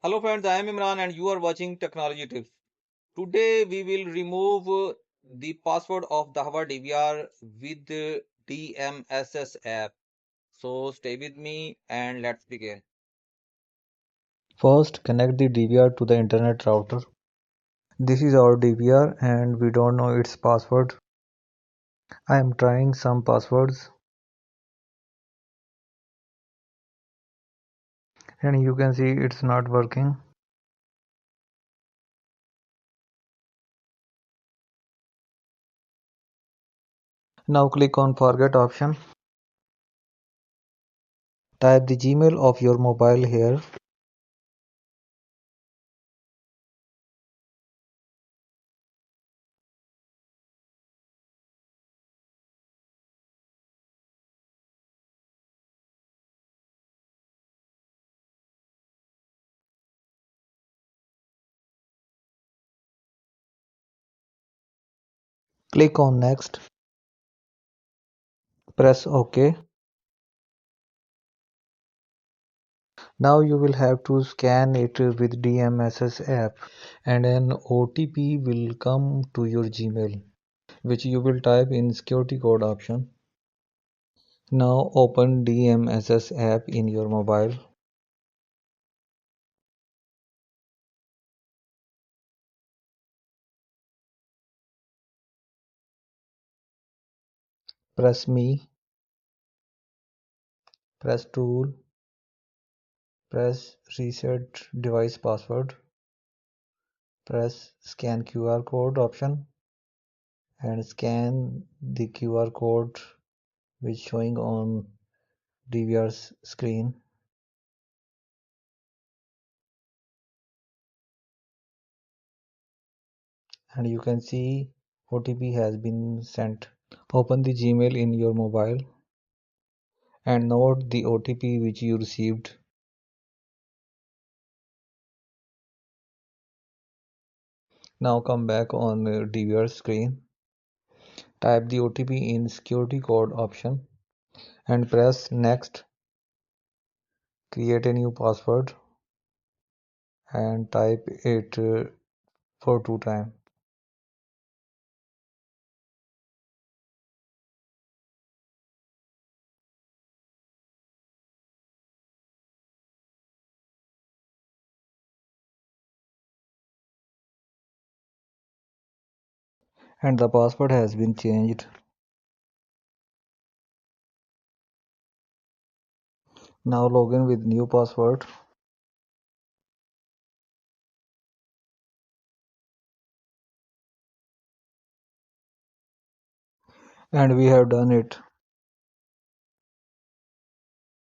Hello friends, I am Imran and you are watching Technology Tips. Today we will remove the password of dahua DVR with the DMSS app. So stay with me and let's begin. First, connect the DVR to the internet router. This is our DVR and we don't know its password. I am trying some passwords and you can see it's not working. Now click on forget option. Type the Gmail of your mobile here. Click on next. Press OK. Now you will have to scan it with DMSS app and an OTP will come to your Gmail, which you will type in security code option. Now open DMSS app in your mobile. Press Me, press Tool, press Reset Device Password, press Scan QR code option and scan the QR code which showing on DVR's screen. And you can see OTP has been sent. Open the Gmail in your mobile and note the OTP which you received. Now come back on DVR screen. Type the OTP in security code option and press next. Create a new password and type it for 2 times. And the password has been changed. Now log in with new password. And we have done it.